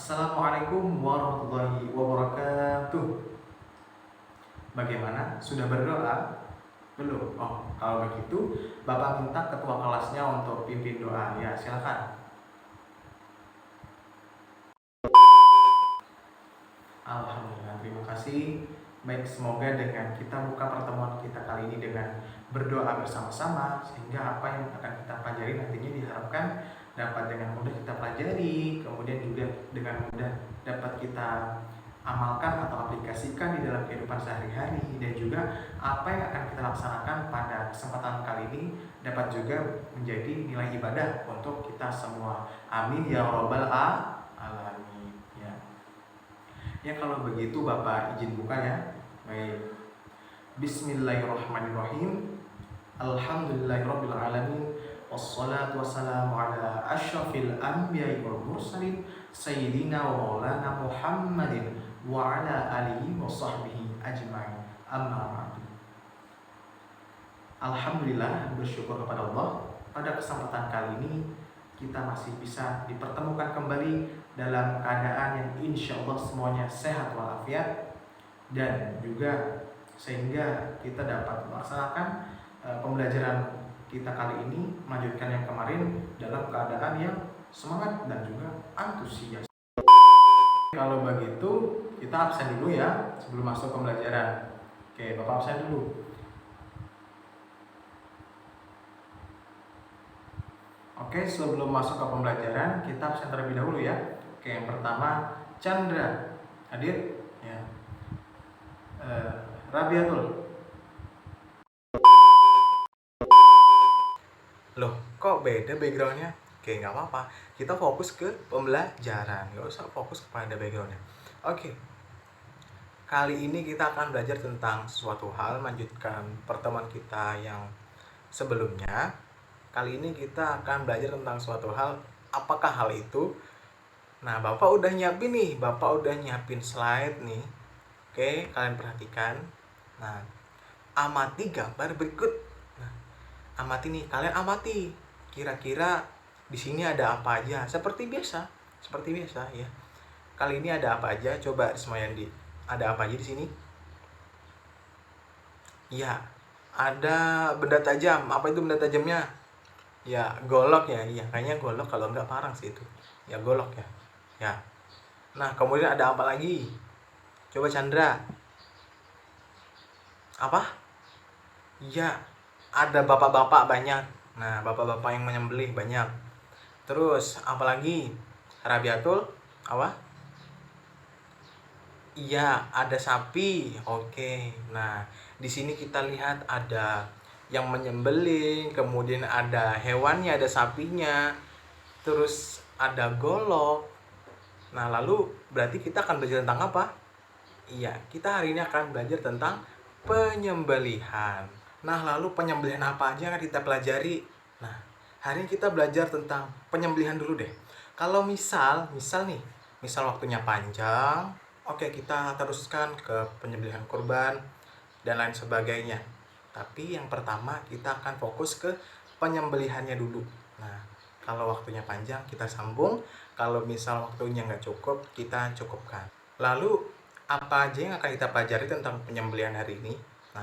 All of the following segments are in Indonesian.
Assalamualaikum warahmatullahi wabarakatuh. Bagaimana? Sudah berdoa? Belum? Oh, kalau begitu, Bapak minta ketua kelasnya untuk pimpin doa. Ya, silakan. Alhamdulillah, terima kasih. Baik, semoga dengan kita buka pertemuan kita kali ini dengan berdoa bersama-sama, sehingga apa yang akan kita pelajari nantinya diharapkan dapat dengan mudah kita pelajari, kemudian juga dengan mudah dapat kita amalkan atau aplikasikan di dalam kehidupan sehari-hari, dan juga apa yang akan kita laksanakan pada kesempatan kali ini dapat juga menjadi nilai ibadah untuk kita semua. Amin ya robbal alamin. Ya, kalau begitu Bapak izin buka ya. Baik. Bismillahirrahmanirrahim. Alhamdulillahirabbil alamin. Wassalatu wassalamu ala asyrafil anbiya'i wal mursalin sayyidina wa maulana Muhammadin wa ala alihi wa sahbihi ajma'in. Amma ba'du. Alhamdulillah, bersyukur kepada Allah, pada kesempatan kali ini kita masih bisa dipertemukan kembali dalam keadaan yang insya Allah semuanya sehat walafiat, dan juga sehingga kita dapat melaksanakan pembelajaran kita kali ini, melanjutkan yang kemarin dalam keadaan yang semangat dan juga antusias. Kalau begitu kita absen dulu ya sebelum masuk pembelajaran. Oke, Bapak absen dulu. Oke, sebelum masuk ke pembelajaran kita absen terlebih dahulu ya. Oke, yang pertama Chandra hadir ya. Rabiatul. Loh, kok beda backgroundnya? Oke, nggak apa-apa. Kita fokus ke pembelajaran, nggak usah fokus kepada backgroundnya. Oke, kali ini kita akan belajar tentang suatu hal, melanjutkan pertemuan kita yang sebelumnya. Kali ini kita akan belajar tentang suatu hal. Apakah hal itu? Nah, Bapak udah nyiapin nih, Bapak udah nyiapin slide nih. Oke, kalian perhatikan. Nah, amati gambar berikut. Nah, amati nih, kalian amati. Kira-kira di sini ada apa aja? Seperti biasa ya. Kali ini ada apa aja? Coba Rismayandi, ada apa aja di sini? Ya, ada benda tajam. Apa itu benda tajamnya? Ya, golok ya. Iya, kayaknya golok, kalau enggak parang sih itu. Ya, golok ya. Ya. Nah, kemudian ada apa lagi? Coba Chandra. Apa? Ya, ada bapak-bapak banyak. Nah, bapak-bapak yang menyembelih banyak. Terus apa lagi? Rabiatul, apa? Iya, ada sapi. Oke. Nah, di sini kita lihat ada yang menyembelih, kemudian ada hewannya, ada sapinya. Terus ada golok. Nah, lalu berarti kita akan belajar tentang apa? Iya, kita hari ini akan belajar tentang penyembelihan. Nah, lalu penyembelihan apa aja yang akan kita pelajari? Nah, hari ini kita belajar tentang penyembelihan dulu deh. Kalau misal nih, misal waktunya panjang, oke, kita teruskan ke penyembelihan kurban dan lain sebagainya. Tapi yang pertama kita akan fokus ke penyembelihannya dulu. Nah, kalau waktunya panjang kita sambung, kalau misal waktunya nggak cukup kita cukupkan. Lalu apa aja yang akan kita pelajari tentang penyembelihan hari ini? Nah,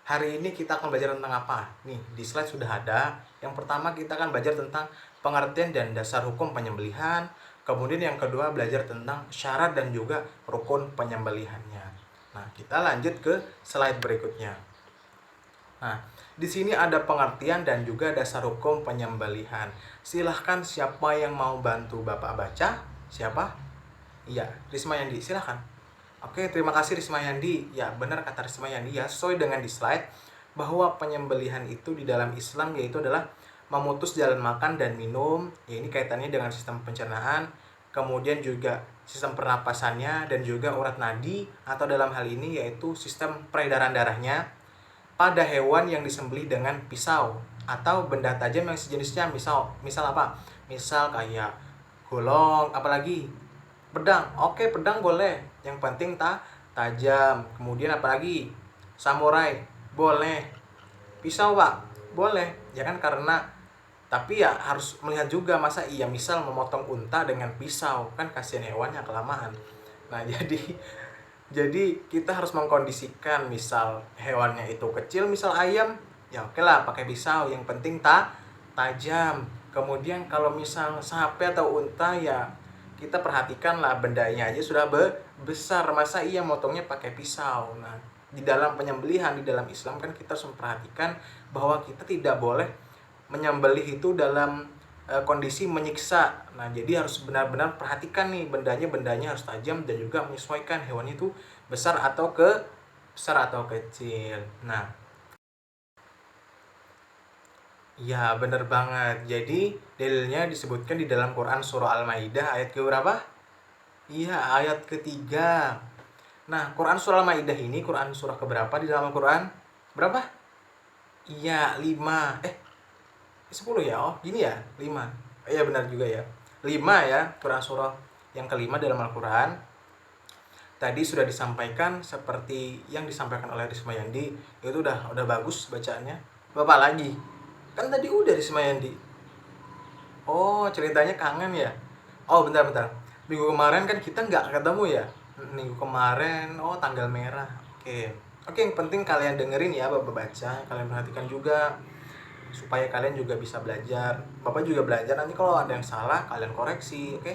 hari ini kita akan belajar tentang apa? Nih, di slide sudah ada. Yang pertama kita akan belajar tentang pengertian dan dasar hukum penyembelihan. Kemudian yang kedua belajar tentang syarat dan juga rukun penyembelihannya. Nah, kita lanjut ke slide berikutnya. Nah, di sini ada pengertian dan juga dasar hukum penyembelihan. Silahkan siapa yang mau bantu Bapak baca? Siapa? Iya, Rismayandi, silahkan. Oke, terima kasih Rismayandi. Ya, benar kata Rismayandi ya, sesuai dengan di slide bahwa penyembelihan itu di dalam Islam yaitu adalah memutus jalan makan dan minum. Ya, ini kaitannya dengan sistem pencernaan, kemudian juga sistem pernapasannya dan juga urat nadi, atau dalam hal ini yaitu sistem peredaran darahnya pada hewan yang disembelih dengan pisau atau benda tajam yang sejenisnya. Misal apa? Misal kayak golong, apalagi pedang. Oke, pedang boleh, yang penting tajam. Kemudian apalagi? Samurai boleh. Pisau, Pak, boleh. Ya kan, karena Tapi ya harus melihat juga, masa iya misal memotong unta dengan pisau, kan kasihan hewannya kelamaan. Nah, jadi kita harus mengkondisikan, misal hewannya itu kecil, misal ayam, ya oke lah pakai pisau, yang penting tajam. Kemudian kalau misal sapi atau unta, ya kita perhatikan lah bendanya aja sudah besar, masa iya motongnya pakai pisau. Nah, di dalam penyembelihan di dalam Islam kan kita harus memperhatikan bahwa kita tidak boleh menyembelih itu dalam kondisi menyiksa. Nah, jadi harus benar-benar perhatikan nih bendanya harus tajam, dan juga menyesuaikan hewan itu besar atau kecil. Nah, ya benar banget. Jadi dalilnya disebutkan di dalam Quran surah Al-Maidah ayat ke berapa? Iya, ayat ketiga. Nah, Quran surah Al-Maidah ini Quran surah keberapa di dalam Al-Quran? Berapa? Iya, 5. 10 ya? Oh, gini ya? 5. Iya benar juga ya. 5 ya, Quran surah yang kelima dalam Al-Quran. Tadi sudah disampaikan seperti yang disampaikan oleh Rismayandi, itu udah bagus bacaannya. Bapak lagi. Kan tadi udah Rismayandi. Oh, ceritanya kangen ya? Oh, bentar. Minggu kemarin kan kita nggak ketemu ya? Minggu kemarin, oh tanggal merah. Oke. Oke, yang penting kalian dengerin ya, Bapak baca. Kalian perhatikan juga, supaya kalian juga bisa belajar. Bapak juga belajar, nanti kalau ada yang salah kalian koreksi, oke?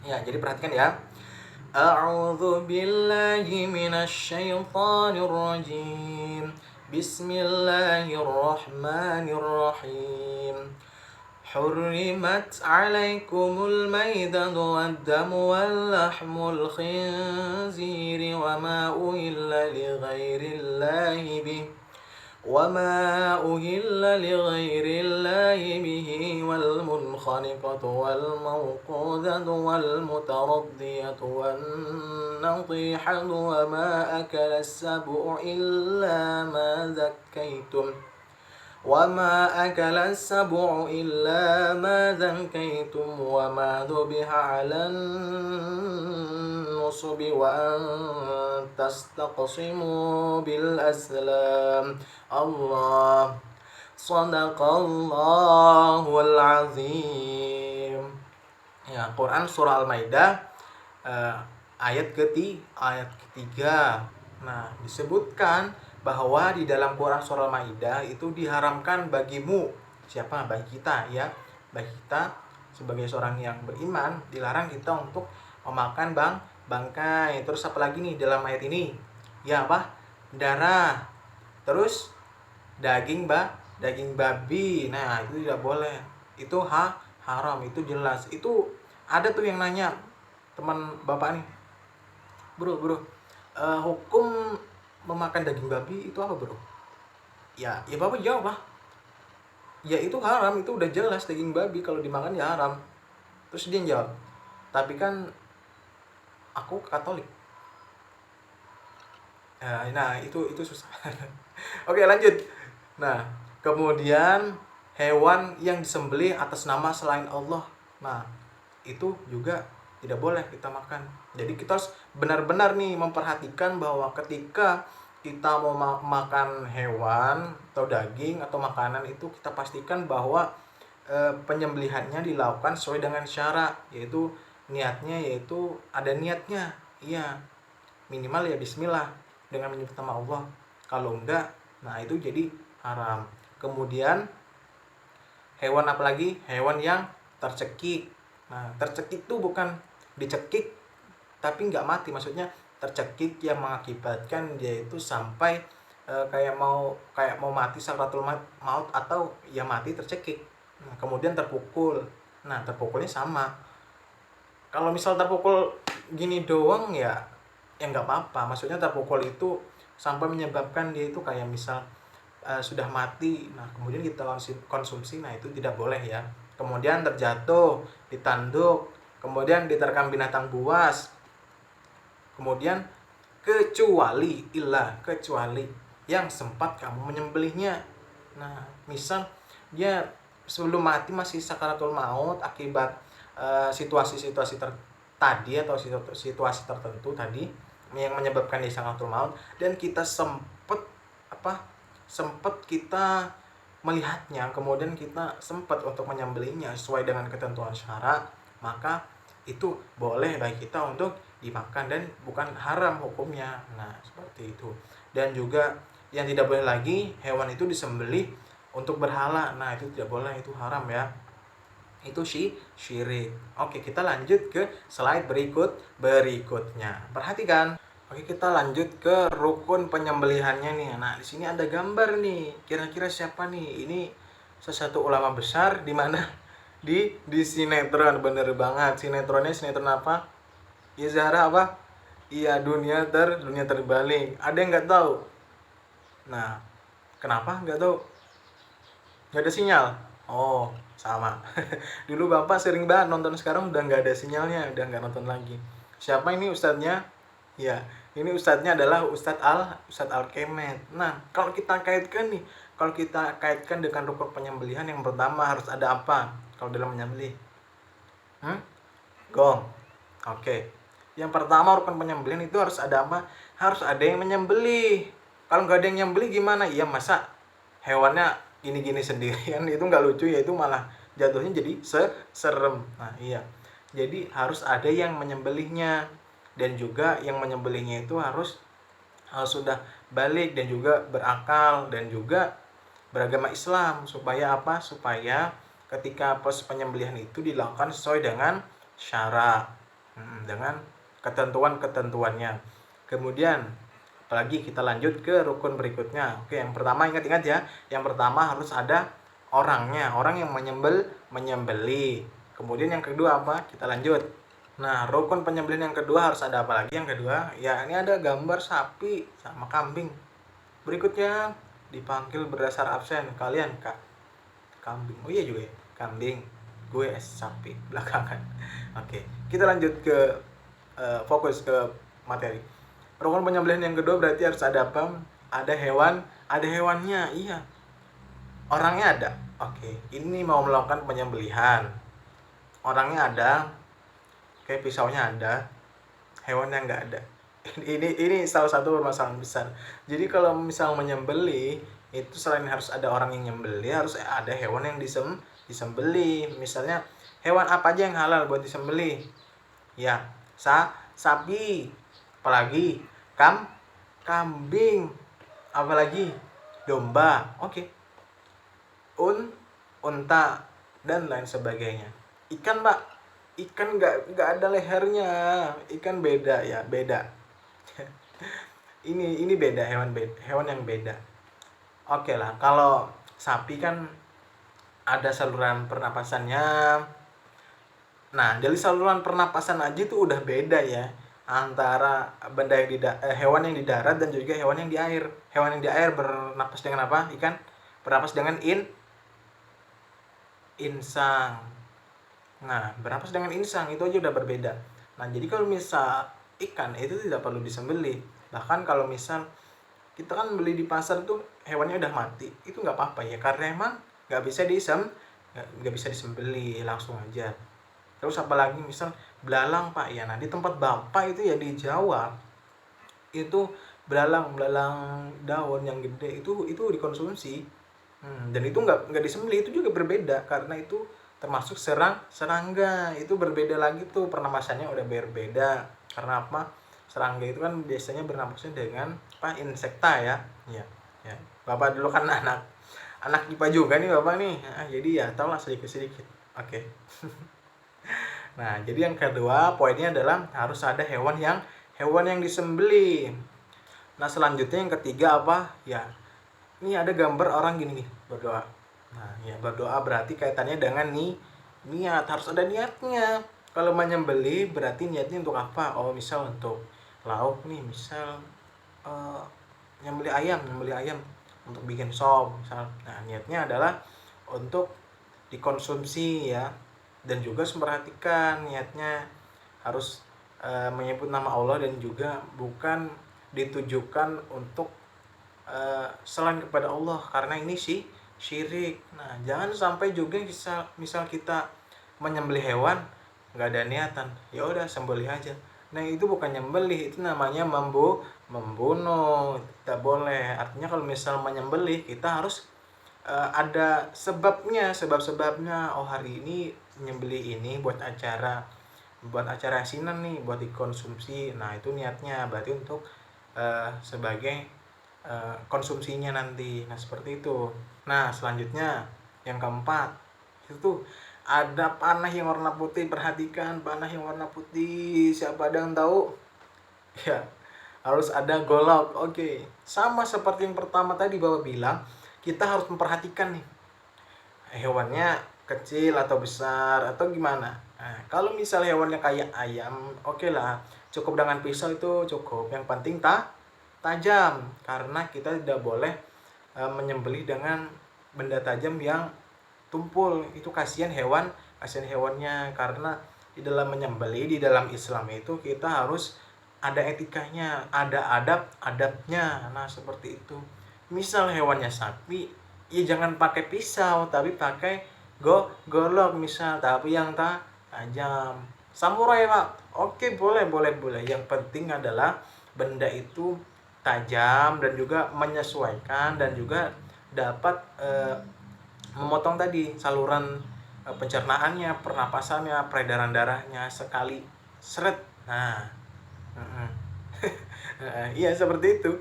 Ya, jadi perhatikan ya. A'udzu billahi minasyaitonir rajim. Bismillahirrahmanirrahim. حرمت عليكم الميتة والدم واللحم الخنزير وما أهل لغير الله به والمنخنقة والموقوذة والمتردية والنطيحة وما أكل السبع إلا ما ذكيتم وما ذبح على النصب وأن تستقسموا بالأزلام. Allah, Sadaqallahul Azim. Ya, Quran surah Al-Maidah ayat ketiga. Nah, disebutkan bahwa di dalam Quran surah Al-Maidah itu diharamkan bagimu, siapa? Bagi kita ya. Bagi kita sebagai seorang yang beriman, dilarang kita untuk memakan bangkai. Terus apa lagi nih dalam ayat ini? Ya apa? Darah. Terus daging babi. Nah, itu tidak boleh. Itu haram, itu jelas. Itu ada tuh yang nanya, teman Bapak nih. Bro, hukum memakan daging babi itu apa, Bro? Ya Bapak jawab lah. Ya itu haram, itu udah jelas, daging babi kalau dimakan ya haram. Terus dia jawab, tapi kan aku Katolik. Nah, itu susah. Oke, lanjut. Nah, kemudian hewan yang disembelih atas nama selain Allah. Nah, itu juga tidak boleh kita makan. Jadi kita harus benar-benar nih memperhatikan bahwa ketika kita mau makan hewan atau daging atau makanan itu, kita pastikan bahwa penyembelihannya dilakukan sesuai dengan syarat, yaitu ada niatnya. Iya, minimal ya bismillah dengan menyebut nama Allah. Kalau enggak, nah itu jadi haram. Kemudian hewan apalagi? Hewan yang tercekik. Nah, tercekik itu bukan dicekik tapi nggak mati, maksudnya tercekik yang mengakibatkan dia itu sampai kayak mau mati sakratul maut, atau ya mati tercekik. Nah, kemudian terpukul. Nah, terpukulnya sama. Kalau misal terpukul gini doang ya nggak apa-apa. Maksudnya terpukul itu sampai menyebabkan dia itu kayak misal sudah mati. Nah, kemudian kita konsumsi, nah itu tidak boleh ya. Kemudian terjatuh, ditanduk, kemudian diterkam binatang buas. Kemudian kecuali yang sempat kamu menyembelihnya. Nah, misal dia sebelum mati masih sakaratul maut akibat situasi-situasi tadi atau situasi tertentu tadi yang menyebabkan dia sakaratul maut, dan kita sempat kita melihatnya kemudian kita sempat untuk menyembelihnya sesuai dengan ketentuan syara, maka itu boleh bagi kita untuk dimakan dan bukan haram hukumnya. Nah, seperti itu. Dan juga yang tidak boleh lagi, hewan itu disembelih untuk berhala. Nah, itu tidak boleh, itu haram ya. Itu syirik. Oke, kita lanjut ke slide berikutnya. Perhatikan. Oke, kita lanjut ke rukun penyembelihannya nih. Nah, di sini ada gambar nih. Kira-kira siapa nih? Ini salah satu ulama besar di mana di sinetron, bener banget. Sinetronnya sinetron apa? Izara apa? Iya, dunia terbalik. Ada yang nggak tahu? Nah, kenapa nggak tahu? Nggak ada sinyal. Oh, sama. Dulu bapak sering banget nonton, sekarang udah nggak ada sinyalnya, udah nggak nonton lagi. Siapa ini ustadznya? Ya, ini ustadznya adalah Ustadz Al Kemet. Nah, kalau kita kaitkan nih, kalau kita kaitkan dengan rukun penyembelihan, yang pertama harus ada apa? Kalau dalam menyembelih, gong. Oke. Yang pertama rukun penyembelihan itu harus ada apa? Harus ada yang menyembelih. Kalau nggak ada yang nyembelih gimana? Ya masa hewannya gini-gini sendirian, itu nggak lucu ya, itu malah jatuhnya jadi serem. Nah iya, jadi harus ada yang menyembelihnya, dan juga yang menyembelihnya itu harus sudah balik dan juga berakal dan juga beragama Islam. Supaya apa? Supaya ketika proses penyembelihan itu dilakukan sesuai dengan syara, dengan ketentuan-ketentuannya. Kemudian apalagi, kita lanjut ke rukun berikutnya. Oke, yang pertama ingat-ingat ya. Yang pertama harus ada orangnya, orang yang menyembelih. Kemudian yang kedua apa? Kita lanjut. Nah, rukun penyembelihan yang kedua harus ada apa lagi? Yang kedua, ya ini ada gambar sapi sama kambing. Berikutnya dipanggil berdasar absen. Kalian, Kak. Kambing. Oh iya juga ya, kambing. Gue sapi belakangan. Oke, kita lanjut ke fokus ke materi. Rukun penyembelihan yang kedua berarti harus ada apa? Ada hewan, ada hewannya. Iya. Orangnya ada. Oke, ini mau melakukan penyembelihan. Orangnya ada, kayak pisaunya ada, hewannya nggak ada. Ini salah satu permasalahan besar. Jadi kalau misal menyembelih itu selain harus ada orang yang nyembelih, harus ada hewan yang disembelih. Misalnya hewan apa aja yang halal buat disembelih? Ya, sapi, apalagi kambing, apalagi domba. Oke. Unta dan lain sebagainya. Ikan, Pak. Ikan nggak ada lehernya. Ikan beda ya, beda. ini beda, hewan yang beda. Oke lah, kalau sapi kan ada saluran pernapasannya. Nah, dari saluran pernapasan aja itu udah beda ya antara benda yang hewan yang di darat dan juga hewan yang di air. Hewan yang di air bernapas dengan apa? Ikan bernapas dengan insang. Nah, bernapas dengan insang itu aja udah berbeda. Nah, jadi kalau misal ikan itu tidak perlu disembelih. Bahkan kalau misal kita kan beli di pasar tuh hewannya udah mati, itu nggak apa-apa ya, karena emang nggak bisa disembelih, langsung aja. Terus apalagi misal belalang, Pak, ya. Nah, di tempat Bapak itu ya di Jawa itu belalang daun yang gede itu dikonsumsi. Dan itu nggak disembelih, itu juga berbeda karena itu termasuk serangga. Itu berbeda lagi tuh, pernapasannya udah berbeda. Karena apa? Serangga itu kan biasanya bernapasnya dengan insekta ya. Ya. Bapak dulu kan anak IPA juga nih Bapak nih. Nah, jadi ya tau lah sedikit-sedikit. Oke. Nah, jadi yang kedua poinnya adalah harus ada hewan yang disembelih. Nah, selanjutnya yang ketiga apa? Ya, ini ada gambar orang gini nih, berdoa. Nah, ya berdoa berarti kaitannya dengan niat, harus ada niatnya. Kalau menyembelih berarti niatnya untuk apa? Oh, misal untuk lauk nih, misal nyembelih ayam untuk bikin sop misal. Nah, niatnya adalah untuk dikonsumsi ya. Dan juga memperhatikan niatnya harus menyebut nama Allah dan juga bukan ditujukan untuk selain kepada Allah, karena ini syirik. Nah, jangan sampai juga misal kita menyembelih hewan nggak ada niatan, ya udah sembelih aja. Nah, itu bukan nyembelih, itu namanya membunuh. Tidak boleh. Artinya kalau misal menyembelih kita harus ada sebabnya. Oh, hari ini nyembeli ini buat acara asinan nih, buat dikonsumsi. Nah, itu niatnya berarti untuk sebagai konsumsinya nanti. Nah, seperti itu. Nah, selanjutnya yang keempat itu tuh ada panah yang warna putih. Perhatikan, panah yang warna putih. Siapa ada yang tahu? Ya, harus ada golok. Oke, sama seperti yang pertama tadi Bapak bilang, kita harus memperhatikan nih hewannya kecil atau besar atau gimana. Nah, kalau misal hewannya kayak ayam, oke lah, cukup dengan pisau itu cukup. Yang penting tajam, karena kita tidak boleh menyembelih dengan benda tajam yang tumpul. Itu kasihan hewannya, karena di dalam menyembelih di dalam Islam itu kita harus ada etikanya, ada adabnya. Nah, seperti itu. Misal hewannya sapi, ya jangan pakai pisau tapi pakai golok misal, tapi yang tajam. Samurai Pak, oke, boleh. Yang penting adalah benda itu tajam dan juga menyesuaikan dan juga dapat memotong tadi saluran pencernaannya, pernapasannya, peredaran darahnya sekali seret. Nah, iya seperti itu.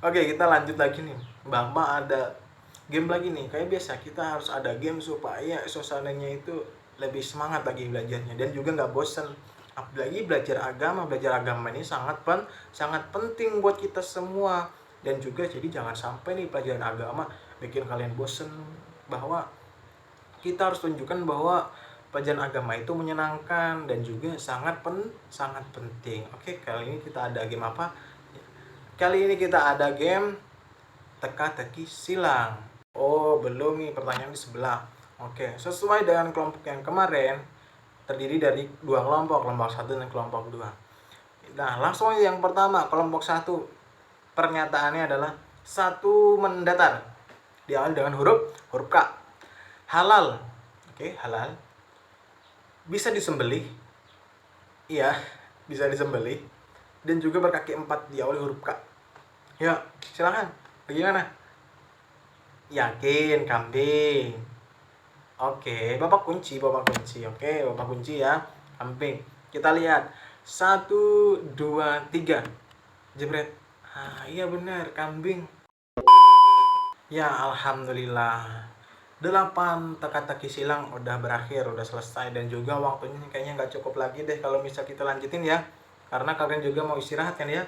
Oke, kita lanjut lagi nih. Bapak ada game lagi nih. Kayak biasa kita harus ada game supaya suasananya itu lebih semangat lagi belajarnya dan juga nggak bosen. Apalagi belajar agama ini sangat penting buat kita semua. Dan juga jadi jangan sampai nih pelajaran agama bikin kalian bosen, bahwa kita harus tunjukkan bahwa pelajaran agama itu menyenangkan dan juga sangat penting. Oke, kali ini kita ada game apa? Kali ini kita ada game teka-teki silang. Oh, belum nih, pertanyaan di sebelah. Oke, sesuai dengan kelompok yang kemarin, terdiri dari dua kelompok 1 dan kelompok 2. Nah, langsung aja yang pertama, kelompok 1. Pernyataannya adalah satu mendatar. Diawali dengan huruf K. Halal. Oke, halal. Bisa disembelih. Iya, bisa disembelih. Dan juga berkaki 4, diawali huruf K. Ya, silakan. Bagaimana? Yakin, kambing. Oke, Bapak kunci. Oke, Bapak kunci ya. Kambing. Kita lihat. 1, 2, 3. Jebret. Iya benar, kambing. Ya, alhamdulillah. 8 teka-teki silang udah berakhir, udah selesai. Dan juga waktunya kayaknya nggak cukup lagi deh kalau bisa kita lanjutin ya. Karena kalian juga mau istirahat kan ya.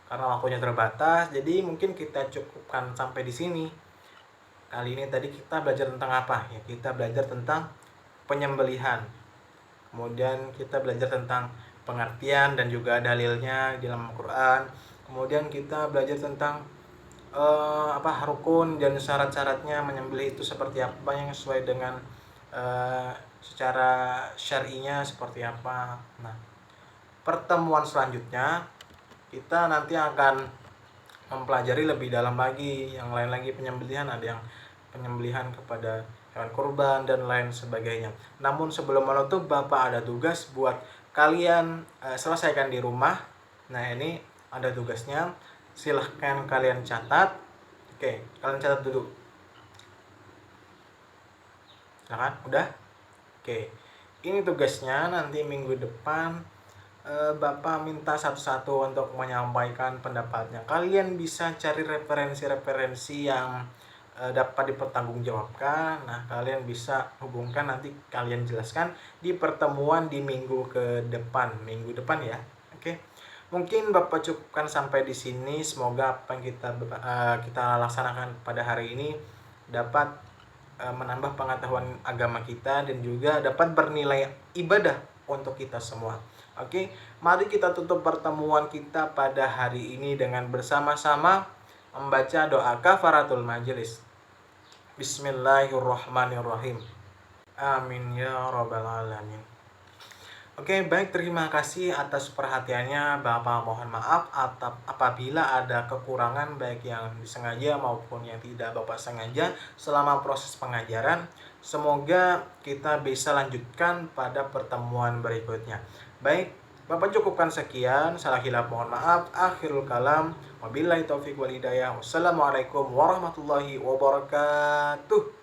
Karena waktunya terbatas, jadi mungkin kita cukupkan sampai di sini. Kali ini tadi kita belajar tentang apa? Ya, kita belajar tentang penyembelihan. Kemudian kita belajar tentang pengertian dan juga dalilnya di dalam Al-Quran. Kemudian kita belajar tentang rukun dan syarat-syaratnya menyembelih itu seperti apa, yang sesuai dengan secara syar'inya seperti apa. Nah, pertemuan selanjutnya kita nanti akan mempelajari lebih dalam lagi yang lain lagi penyembelihan. Ada yang penyembelihan kepada hewan kurban dan lain sebagainya. Namun sebelum menutup, Bapak ada tugas buat kalian selesaikan di rumah. Nah, ini ada tugasnya, silahkan kalian catat. Oke, kalian catat dulu. Silahkan, udah? Oke, ini tugasnya. Nanti minggu depan Bapak minta satu-satu untuk menyampaikan pendapatnya. Kalian bisa cari referensi-referensi yang dapat dipertanggungjawabkan. Nah, kalian bisa hubungkan, nanti kalian jelaskan di pertemuan di minggu depan ya. Oke. Mungkin Bapak cukupkan sampai di sini. Semoga apa yang kita laksanakan pada hari ini dapat menambah pengetahuan agama kita dan juga dapat bernilai ibadah untuk kita semua. Oke, mari kita tutup pertemuan kita pada hari ini dengan bersama-sama membaca doa kafaratul majelis. Bismillahirrahmanirrahim. Amin ya rabbal alamin. Oke, baik, terima kasih atas perhatiannya. Bapak mohon maaf apabila ada kekurangan baik yang disengaja maupun yang tidak Bapak sengaja selama proses pengajaran. Semoga kita bisa lanjutkan pada pertemuan berikutnya. Baik, Bapak cukupkan sekian, salah hilaf mohon maaf. Akhirul kalam, wabillahi taufiq wal hidayah. Wassalamualaikum warahmatullahi wabarakatuh.